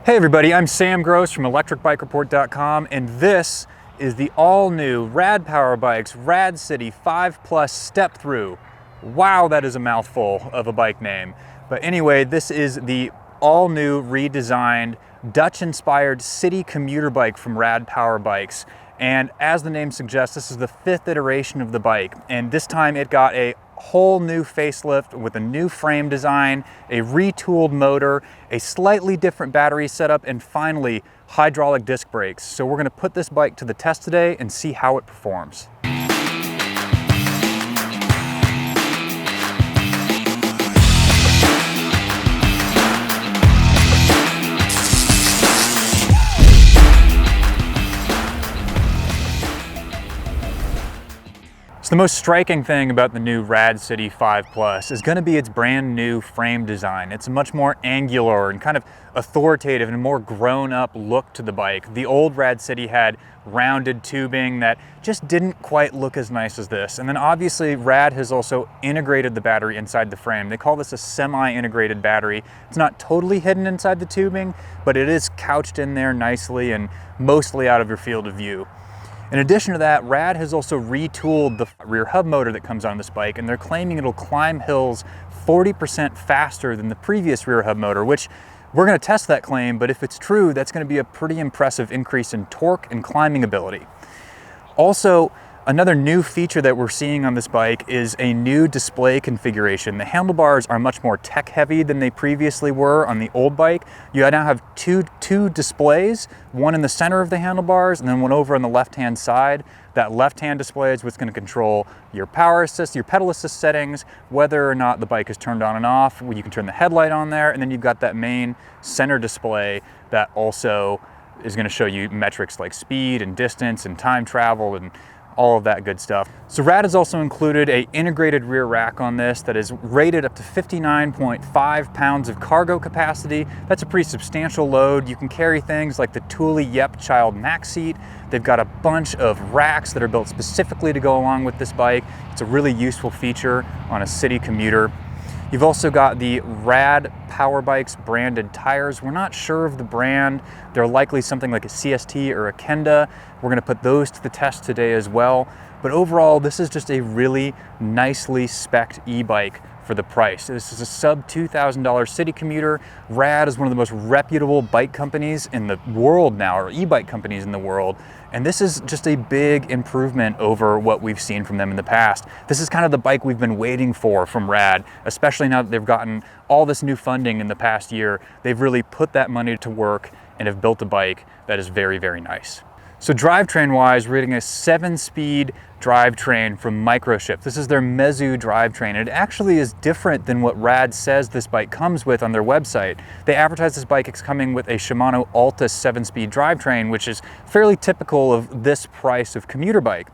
Hey everybody, I'm Sam Gross from electricbikereport.com, and this is the all-new Rad Power Bikes RadCity 5 Plus Step-Thru. Wow, that is a mouthful of a bike name. But anyway, this is the all-new, redesigned, Dutch-inspired city commuter bike from Rad Power Bikes. And as the name suggests, this is the 5th iteration of the bike. And this time it got a whole new facelift with a new frame design, a retooled motor, a slightly different battery setup, and finally, hydraulic disc brakes. So we're gonna put this bike to the test today and see how it performs. So the most striking thing about the new RadCity 5 Plus is going to be its brand new frame design. It's a much more angular and kind of authoritative and more grown-up look to the bike. The old RadCity had rounded tubing that just didn't quite look as nice as this. And then obviously Rad has also integrated the battery inside the frame. They call this a semi-integrated battery. It's not totally hidden inside the tubing, but it is couched in there nicely and mostly out of your field of view. In addition to that, Rad has also retooled the rear hub motor that comes on this bike, and they're claiming it'll climb hills 40% faster than the previous rear hub motor, which we're going to test that claim, but if it's true, that's going to be a pretty impressive increase in torque and climbing ability. Also, another new feature that we're seeing on this bike is a new display configuration. The handlebars are much more tech heavy than they previously were on the old bike. You now have two displays, one in the center of the handlebars and then one over on the left-hand side. That left-hand display is what's going to control your power assist, your pedal assist settings, whether or not the bike is turned on and off. You can turn the headlight on there, and then you've got that main center display that also is going to show you metrics like speed and distance and time travel and all of that good stuff. So Rad has also included an integrated rear rack on this that is rated up to 59.5 pounds of cargo capacity. That's a pretty substantial load. You can carry things like the Thule Yep Child Max seat. They've got a bunch of racks that are built specifically to go along with this bike. It's a really useful feature on a city commuter. You've also got the Rad Power Bikes branded tires. We're not sure of the brand. They're likely something like a CST or a Kenda. We're gonna put those to the test today as well. But overall, this is just a really nicely spec'd e-bike for the price. This is a sub $2,000 city commuter. Rad is one of the most reputable bike companies in the world now, or e-bike companies in the world. And this is just a big improvement over what we've seen from them in the past. This is kind of the bike we've been waiting for from Rad, especially now that they've gotten all this new funding in the past year. They've really put that money to work and have built a bike that is very, very nice. So drivetrain-wise, we're getting a 7-speed drivetrain from MicroSHIFT. This is their Mezzu drivetrain. It actually is different than what Rad says this bike comes with on their website. They advertise this bike as coming with a Shimano Altus 7-speed drivetrain, which is fairly typical of this price of commuter bike.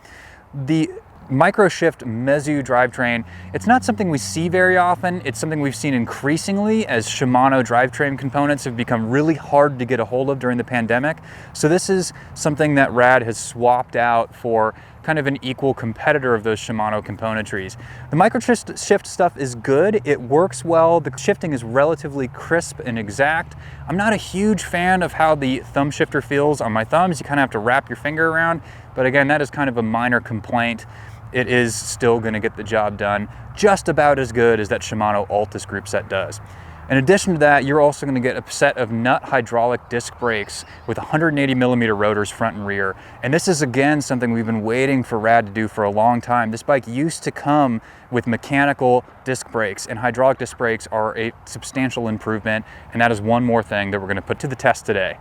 The MicroSHIFT Mezzu drivetrain, it's not something we see very often. It's something we've seen increasingly as Shimano drivetrain components have become really hard to get a hold of during the pandemic. So this is something that Rad has swapped out for kind of an equal competitor of those Shimano componentries. The MicroSHIFT stuff is good. It works well. The shifting is relatively crisp and exact. I'm not a huge fan of how the thumb shifter feels on my thumbs. You kind of have to wrap your finger around. But again, that is kind of a minor complaint. It is still going to get the job done just about as good as that Shimano Altus group set does. In addition to that, you're also going to get a set of NUTT hydraulic disc brakes with 180mm rotors front and rear. And this is again something we've been waiting for Rad to do for a long time. This bike used to come with mechanical disc brakes, and hydraulic disc brakes are a substantial improvement, and that is one more thing that we're going to put to the test today.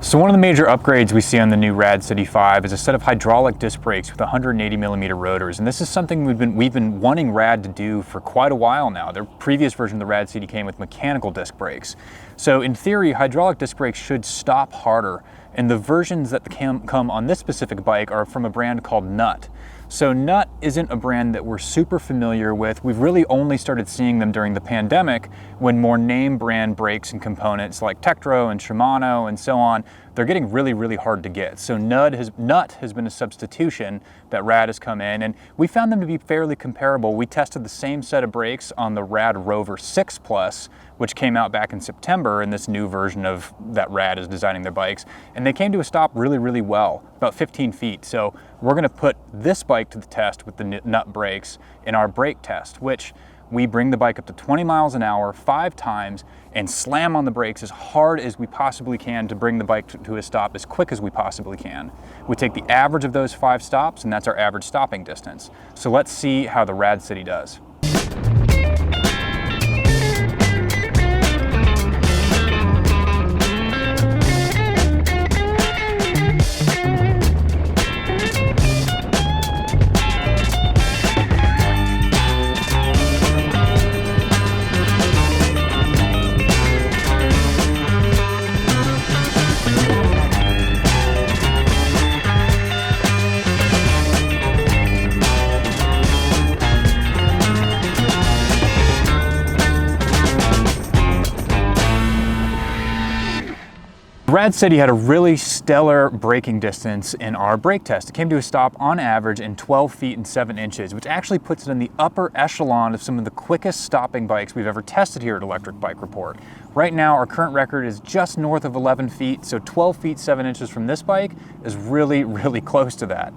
So one of the major upgrades we see on the new RadCity 5 is a set of hydraulic disc brakes with 180mm rotors, and this is something we've been wanting Rad to do for quite a while now. Their previous version of the RadCity came with mechanical disc brakes. So in theory, hydraulic disc brakes should stop harder, and the versions that come on this specific bike are from a brand called NUTT. So NUTT isn't a brand that we're super familiar with. We've really only started seeing them during the pandemic when more name brand brakes and components like Tektro and Shimano and so on, they're getting really, really hard to get. So NUTT has been a substitution that Rad has come in, and we found them to be fairly comparable. We tested the same set of brakes on the Rad Rover 6 Plus, which came out back in September. September in this new version of that Rad is designing their bikes, and they came to a stop really, really well, about 15 feet. So we're gonna put this bike to the test with the NUTT brakes in our brake test, which we bring the bike up to 20 miles an hour 5 times and slam on the brakes as hard as we possibly can to bring the bike to a stop as quick as we possibly can. We take the average of those 5 stops, and that's our average stopping distance. So let's see how the RadCity does. RadCity had a really stellar braking distance in our brake test. It came to a stop on average in 12 feet and 7 inches, which actually puts it in the upper echelon of some of the quickest stopping bikes we've ever tested here at Electric Bike Report. Right now, our current record is just north of 11 feet, so 12 feet 7 inches from this bike is really, really close to that.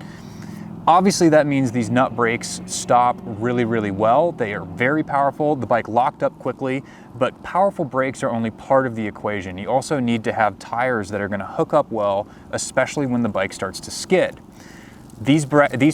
Obviously, that means these NUTT brakes stop really, really well. They are very powerful. The bike locked up quickly, but powerful brakes are only part of the equation. You also need to have tires that are going to hook up well, especially when the bike starts to skid. These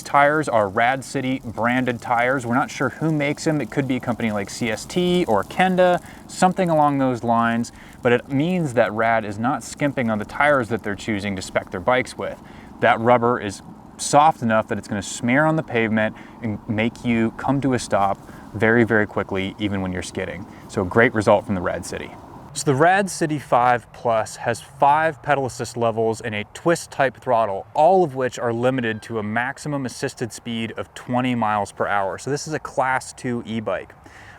tires are RadCity branded tires. We're not sure who makes them. It could be a company like CST or Kenda, something along those lines, but it means that Rad is not skimping on the tires that they're choosing to spec their bikes with. That rubber is soft enough that it's going to smear on the pavement and make you come to a stop very, very quickly, even when you're skidding. So a great result from the RadCity. So the RadCity 5 Plus has 5 pedal assist levels and a twist type throttle, all of which are limited to a maximum assisted speed of 20 miles per hour. So this is a Class 2 e-bike.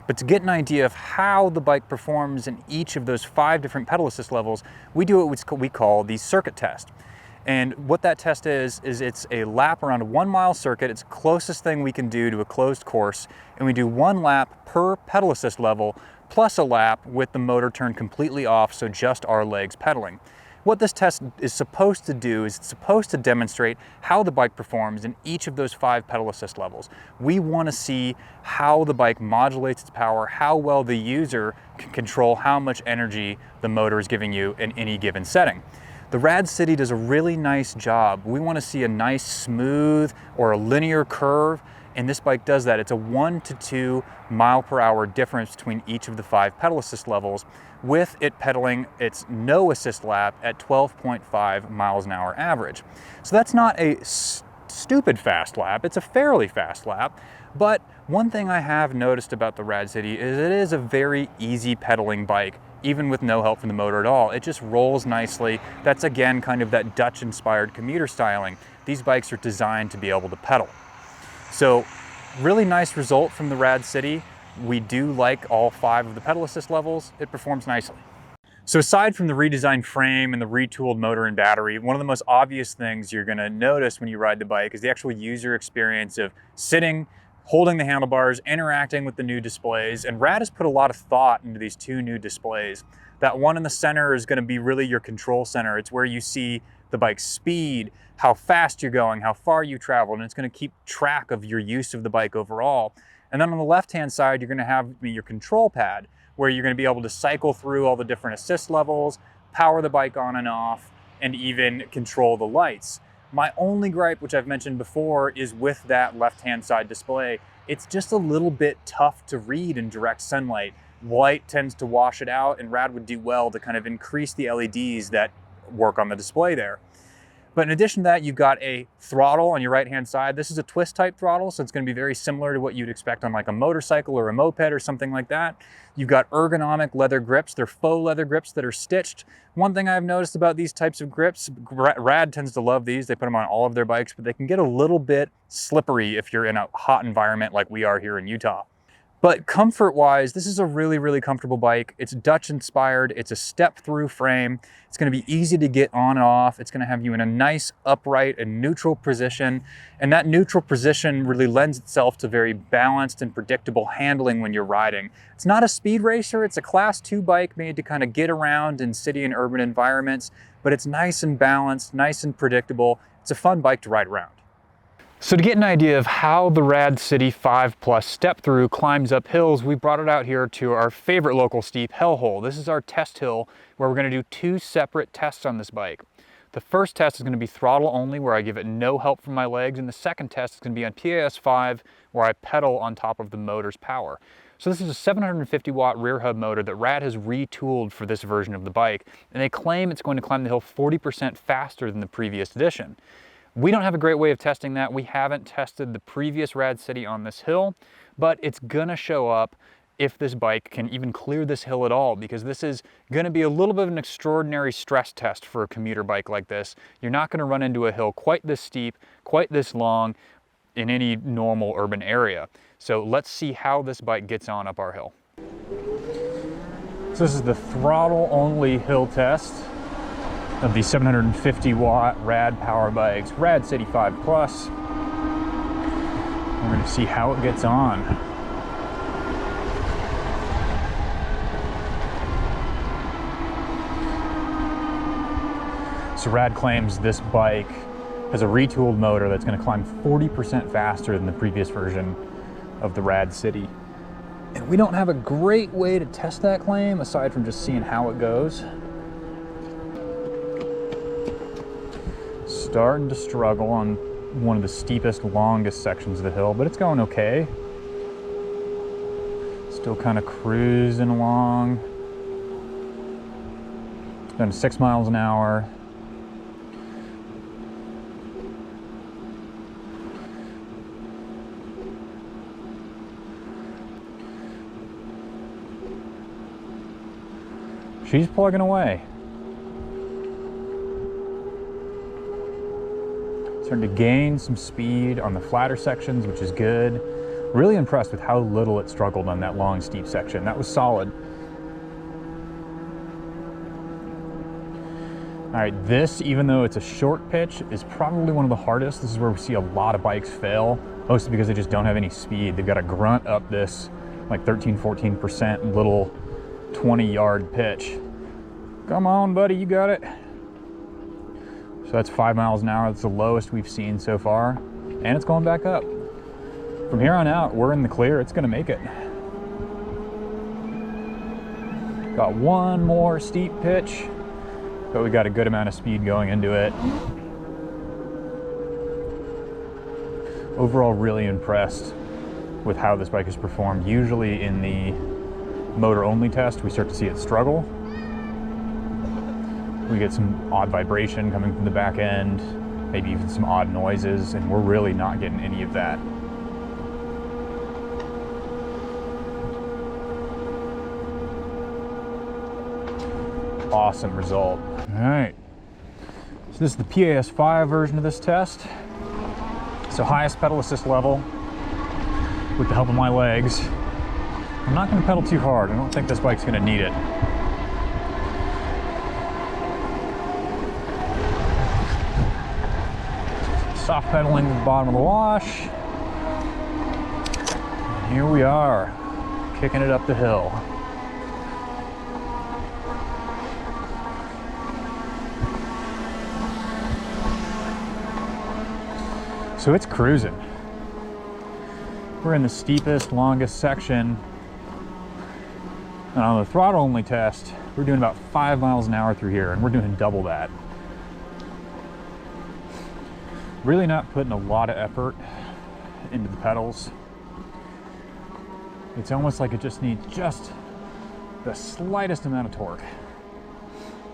But to get an idea of how the bike performs in each of those 5 different pedal assist levels, we do what we call the circuit test. And what that test is it's a lap around a 1 mile circuit. It's the closest thing we can do to a closed course. And we do 1 lap per pedal assist level, plus a lap with the motor turned completely off, so just our legs pedaling. What this test is supposed to do is it's supposed to demonstrate how the bike performs in each of those 5 pedal assist levels. We want to see how the bike modulates its power, how well the user can control how much energy the motor is giving you in any given setting. The RadCity does a really nice job. We want to see a nice smooth or a linear curve, and this bike does that. It's a 1 to 2 mile per hour difference between each of the 5 pedal assist levels, with it pedaling its no assist lap at 12.5 miles an hour average. So that's not a stupid fast lap, it's a fairly fast lap. But one thing I have noticed about the RadCity is it is a very easy pedaling bike, even with no help from the motor at all. It just rolls nicely. That's again kind of that Dutch-inspired commuter styling. These bikes are designed to be able to pedal. So really nice result from the RadCity. We do like all 5 of the pedal assist levels. It performs nicely. So aside from the redesigned frame and the retooled motor and battery, one of the most obvious things you're gonna notice when you ride the bike is the actual user experience of sitting, holding the handlebars, interacting with the new displays, and Rad has put a lot of thought into these 2 new displays. That one in the center is going to be really your control center. It's where you see the bike's speed, how fast you're going, how far you traveled, and it's going to keep track of your use of the bike overall. And then on the left-hand side, you're going to have your control pad, where you're going to be able to cycle through all the different assist levels, power the bike on and off, and even control the lights. My only gripe, which I've mentioned before, is with that left-hand side display. It's just a little bit tough to read in direct sunlight. Light tends to wash it out, and Rad would do well to kind of increase the LEDs that work on the display there. But in addition to that, you've got a throttle on your right-hand side. This is a twist type throttle, so it's going to be very similar to what you'd expect on like a motorcycle or a moped or something like that. You've got ergonomic leather grips. They're faux leather grips that are stitched. One thing I've noticed about these types of grips, Rad tends to love these. They put them on all of their bikes, but they can get a little bit slippery if you're in a hot environment like we are here in Utah. But comfort-wise, this is a really, really comfortable bike. It's Dutch-inspired. It's a step-through frame. It's going to be easy to get on and off. It's going to have you in a nice, upright, and neutral position. And that neutral position really lends itself to very balanced and predictable handling when you're riding. It's not a speed racer. It's a Class 2 bike made to kind of get around in city and urban environments. But it's nice and balanced, nice and predictable. It's a fun bike to ride around. So to get an idea of how the RadCity 5 Plus Step-Thru climbs up hills, we brought it out here to our favorite local steep, Hellhole. This is our test hill where we're going to do 2 separate tests on this bike. The first test is going to be throttle only, where I give it no help from my legs, and the second test is going to be on PAS 5, where I pedal on top of the motor's power. So this is a 750 watt rear hub motor that Rad has retooled for this version of the bike, and they claim it's going to climb the hill 40% faster than the previous edition. We don't have a great way of testing that. We haven't tested the previous RadCity on this hill, but it's gonna show up if this bike can even clear this hill at all, because this is gonna be a little bit of an extraordinary stress test for a commuter bike like this. You're not gonna run into a hill quite this steep, quite this long in any normal urban area. So let's see how this bike gets on up our hill. So this is the throttle only hill test of the 750 watt Rad Power Bikes RadCity 5 Plus. We're going to see how it gets on. So Rad claims this bike has a retooled motor that's going to climb 40% faster than the previous version of the RadCity. And we don't have a great way to test that claim aside from just seeing how it goes. Starting to struggle on one of the steepest, longest sections of the hill, but it's going okay. Still kind of cruising along. Going 6 miles an hour. She's plugging away. Starting to gain some speed on the flatter sections, which is good. Really impressed with how little it struggled on that long, steep section. That was solid. All right, this, even though it's a short pitch, is probably one of the hardest. This is where we see a lot of bikes fail, mostly because they just don't have any speed. They've got to grunt up this like 13, 14% little 20-yard pitch. Come on, buddy, you got it. So that's 5 miles an hour. That's the lowest we've seen so far. And it's going back up. From here on out, we're in the clear. It's gonna make it. Got one more steep pitch, but we got a good amount of speed going into it. Overall, really impressed with how this bike has performed. Usually in the motor only test, we start to see it struggle. We get some odd vibration coming from the back end, maybe even some odd noises, and we're really not getting any of that. Awesome result. All right, so this is the PAS 5 version of this test. So highest pedal assist level with the help of my legs. I'm not gonna pedal too hard. I don't think this bike's gonna need it. Soft pedaling to the bottom of the wash. And here we are, kicking it up the hill. So it's cruising. We're in the steepest, longest section. And on the throttle only test, we're doing about 5 miles an hour through here, and we're doing double that. Really not putting a lot of effort into the pedals. It's almost like it just needs just the slightest amount of torque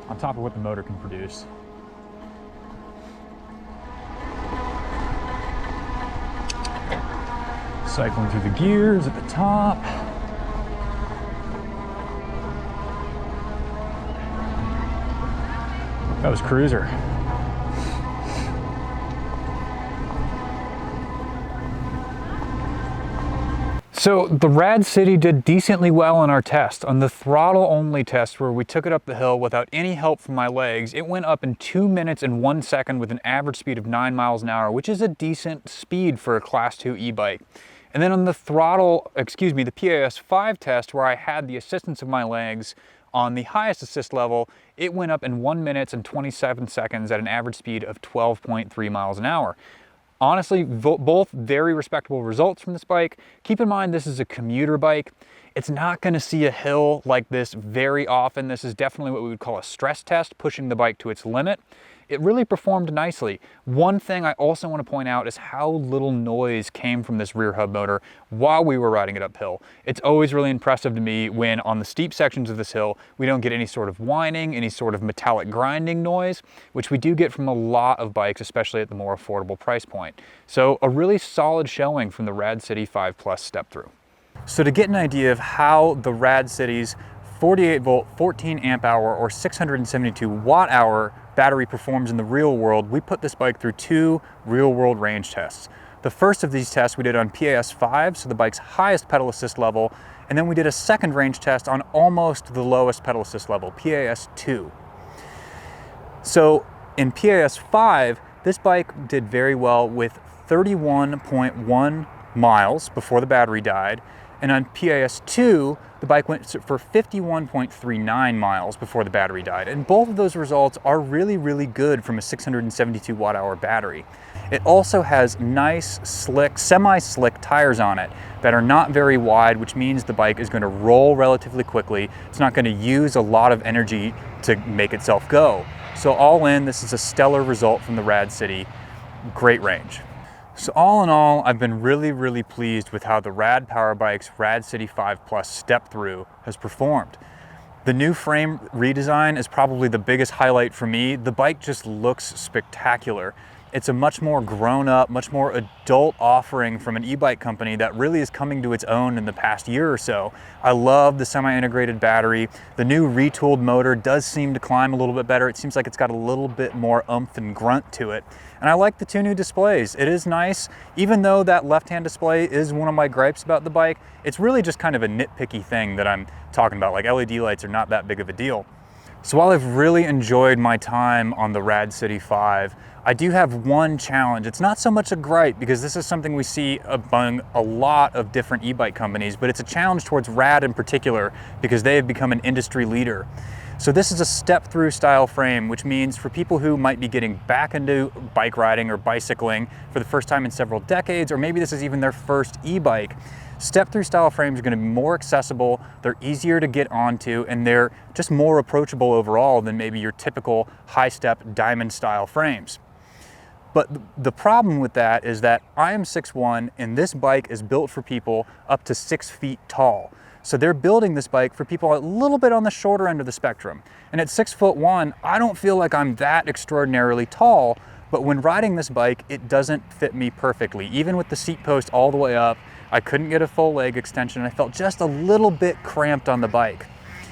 on top of what the motor can produce. Cycling through the gears at the top. That was cruiser. So the RadCity did decently well on our test. On the throttle only test where we took it up the hill without any help from my legs, it went up in 2 minutes and 1 second with an average speed of 9 miles an hour, which is a decent speed for a Class 2 e-bike. And then on the the PAS 5 test where I had the assistance of my legs on the highest assist level, it went up in 1 minute and 27 seconds at an average speed of 12.3 miles an hour. Honestly, both very respectable results from this bike. Keep in mind, this is a commuter bike. It's not going to see a hill like this very often. This is definitely what we would call a stress test, pushing the bike to its limit. It really performed nicely. One thing I also want to point out is how little noise came from this rear hub motor while we were riding it uphill. It's always really impressive to me when on the steep sections of this hill, we don't get any sort of whining, any sort of metallic grinding noise, which we do get from a lot of bikes, especially at the more affordable price point. So a really solid showing from the RadCity 5 Plus Step-Thru. So to get an idea of how the RadCity's 48 volt, 14 amp hour, or 672 watt hour battery performs in the real world, we put this bike through 2 real world range tests. The first of these tests we did on PAS 5, so the bike's highest pedal assist level, and then we did a second range test on almost the lowest pedal assist level, PAS 2. So in PAS 5, this bike did very well with 31.1 miles before the battery died, and on PAS 2, the bike went for 51.39 miles before the battery died. And both of those results are really, really good from a 672 watt hour battery. It also has nice, slick, semi-slick tires on it that are not very wide, which means the bike is going to roll relatively quickly. It's not going to use a lot of energy to make itself go. So all in, this is a stellar result from the RadCity. Great range. So all in all, I've been really, really pleased with how the Rad Power Bikes RadCity 5 Plus Step-Thru has performed. The new frame redesign is probably the biggest highlight for me. The bike just looks spectacular. It's a much more grown-up, much more adult offering from an e-bike company that really is coming to its own in the past year or so. I love the semi-integrated battery. The new retooled motor does seem to climb a little bit better. It seems like it's got a little bit more oomph and grunt to it. And I like the 2 new displays. It is nice, even though that left-hand display is one of my gripes about the bike. It's really just kind of a nitpicky thing that I'm talking about. Like, LED lights are not that big of a deal. So while I've really enjoyed my time on the RadCity 5, I do have one challenge. It's not so much a gripe, because this is something we see among a lot of different e-bike companies, but it's a challenge towards Rad in particular because they have become an industry leader. So this is a step-through style frame, which means for people who might be getting back into bike riding or bicycling for the first time in several decades, or maybe this is even their first e-bike, step-through style frames are going to be more accessible, they're easier to get onto, and they're just more approachable overall than maybe your typical high-step diamond style frames. But the problem with that is that I am 6'1", and this bike is built for people up to 6 feet tall. So they're building this bike for people a little bit on the shorter end of the spectrum. And at 6'1", I don't feel like I'm that extraordinarily tall, but when riding this bike, it doesn't fit me perfectly. Even with the seat post all the way up, I couldn't get a full leg extension. I felt just a little bit cramped on the bike.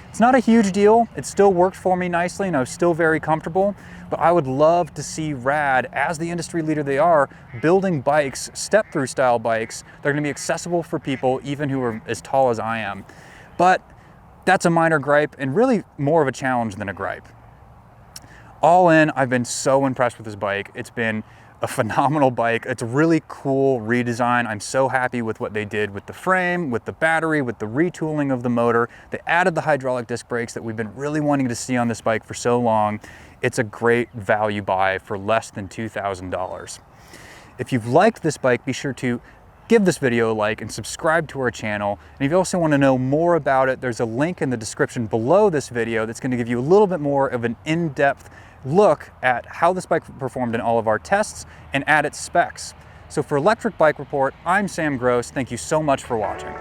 It's not a huge deal. It still worked for me nicely, and I was still very comfortable, but I would love to see Rad, as the industry leader they are, building bikes, step-through style bikes, that are gonna be accessible for people even who are as tall as I am. But that's a minor gripe, and really more of a challenge than a gripe. All in, I've been so impressed with this bike. It's been a phenomenal bike. It's a really cool redesign. I'm so happy with what they did with the frame, with the battery, with the retooling of the motor. They added the hydraulic disc brakes that we've been really wanting to see on this bike for so long. It's a great value buy for less than $2,000. If you've liked this bike, be sure to give this video a like and subscribe to our channel. And if you also want to know more about it, there's a link in the description below this video that's going to give you a little bit more of an in-depth look at how this bike performed in all of our tests and at its specs. So for Electric Bike Report, I'm Sam Gross. Thank you so much for watching.